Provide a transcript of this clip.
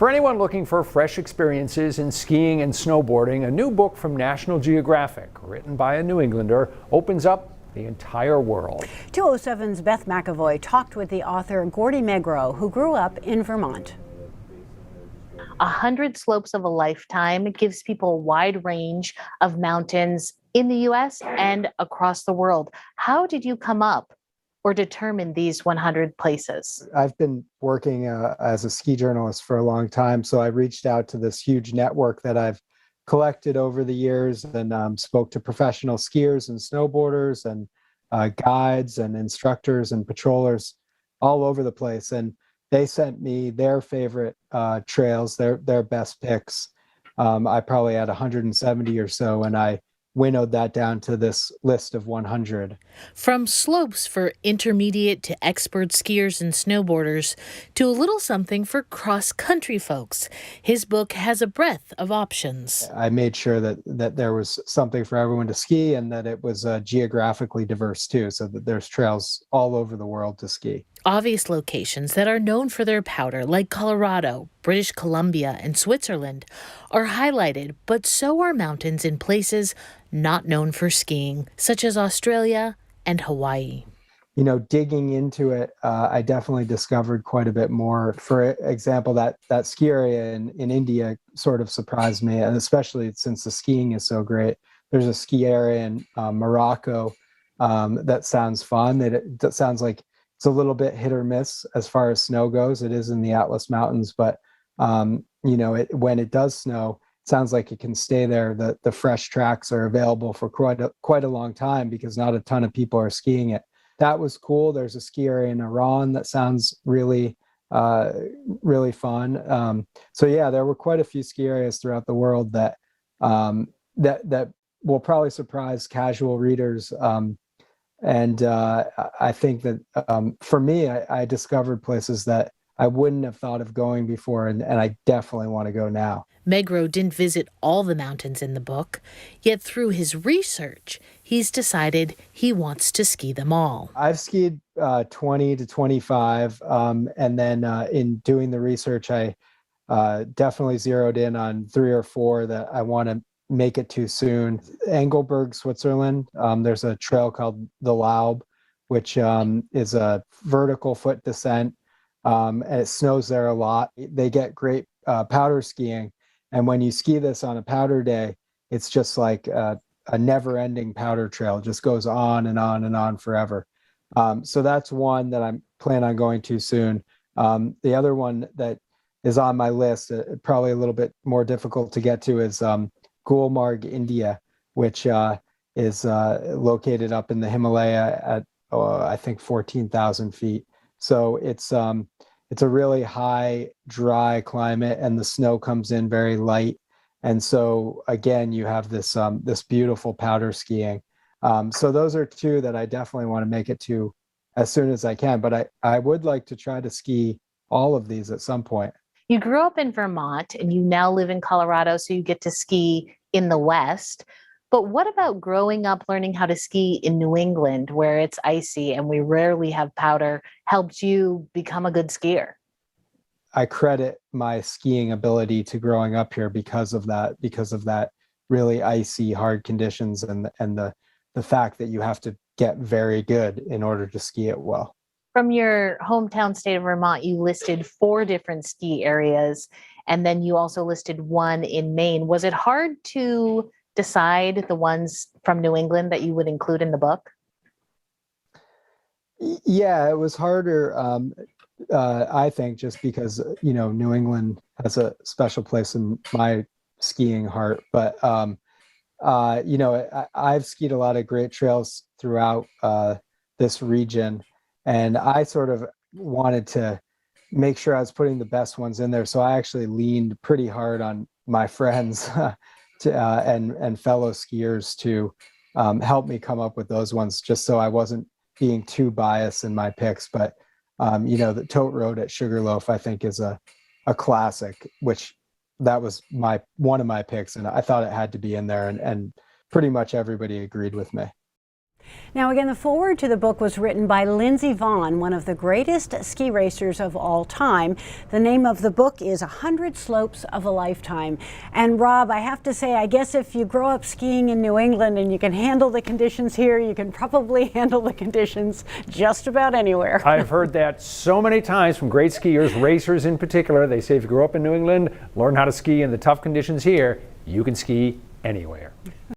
For anyone looking for fresh experiences in skiing and snowboarding, a new book from National Geographic, written by a New Englander, opens up the entire world. 207's Beth McAvoy talked with the author Gordy Megroz, who grew up in Vermont. 100 Slopes of a Lifetime gives people a wide range of mountains in the U.S. and across the world. How did you come up or determine these 100 places? I've been working as a ski journalist for a long time, so I reached out to this huge network that I've collected over the years and spoke to professional skiers and snowboarders and guides and instructors and patrollers all over the place. And they sent me their favorite trails, their best picks. I probably had 170 or so, and I winnowed that down to this list of 100. From slopes for intermediate to expert skiers and snowboarders to a little something for cross-country folks, his book has a breadth of options. I made sure that there was something for everyone to ski and that it was geographically diverse too, so that there's trails all over the world to ski. Obvious locations that are known for their powder, like Colorado, British Columbia, and Switzerland, are highlighted, but so are mountains in places not known for skiing, such as Australia and Hawaii. You know, digging into it, I definitely discovered quite a bit more. For example, that ski area in India sort of surprised me, and especially since the skiing is so great. There's a ski area in Morocco that sounds fun. That sounds like it's a little bit hit or miss as far as snow goes. It is in the Atlas Mountains, but you know, when it does snow, it sounds like it can stay there. The fresh tracks are available for quite a long time because not a ton of people are skiing it. That was cool. There's a ski area in Iran that sounds really fun. So yeah, there were quite a few ski areas throughout the world that will probably surprise casual readers. And I think that for me, I discovered places that I wouldn't have thought of going before, and I definitely want to go now. Megroz didn't visit all the mountains in the book, yet through his research, he's decided he wants to ski them all. I've skied 20 to 25, and then in doing the research, I definitely zeroed in on 3 or 4 that I want to make it to soon. Engelberg, Switzerland, there's a trail called the Laub, which is a vertical foot descent, and it snows there a lot. They get great powder skiing, and when you ski this on a powder day, it's just like a never-ending powder trail. It just goes on and on and on forever. So that's one that I'm planning on going to soon. The other one that is on my list, probably a little bit more difficult to get to, is Gulmarg, India, which is located up in the Himalaya at I think 14,000 feet. So it's a really high, dry climate, and the snow comes in very light. And so again, you have this this beautiful powder skiing. So those are 2 that I definitely want to make it to as soon as I can. But I would like to try to ski all of these at some point. You grew up in Vermont and you now live in Colorado, so you get to ski in the West. But what about growing up learning how to ski in New England, where it's icy and we rarely have powder, helped you become a good skier? I credit my skiing ability to growing up here because of that really icy, hard conditions and the fact that you have to get very good in order to ski it well. From your hometown state of Vermont, you listed 4 different ski areas, and then you also listed 1 in Maine. Was it hard to decide the ones from New England that you would include in the book? Yeah, it was harder, I think, just because, you know, New England has a special place in my skiing heart. But, you know, I've skied a lot of great trails throughout this region. And I sort of wanted to make sure I was putting the best ones in there. So I actually leaned pretty hard on my friends and fellow skiers to help me come up with those ones, just so I wasn't being too biased in my picks. But, you know, the Tote Road at Sugarloaf, I think, is a classic, which that was one of my picks. And I thought it had to be in there. And pretty much everybody agreed with me. Now, again, the foreword to the book was written by Lindsey Vonn, one of the greatest ski racers of all time. The name of the book is 100 Slopes of a Lifetime. And Rob, I have to say, I guess if you grow up skiing in New England and you can handle the conditions here, you can probably handle the conditions just about anywhere. I've heard that so many times from great skiers, racers in particular. They say if you grew up in New England, learn how to ski in the tough conditions here, you can ski anywhere.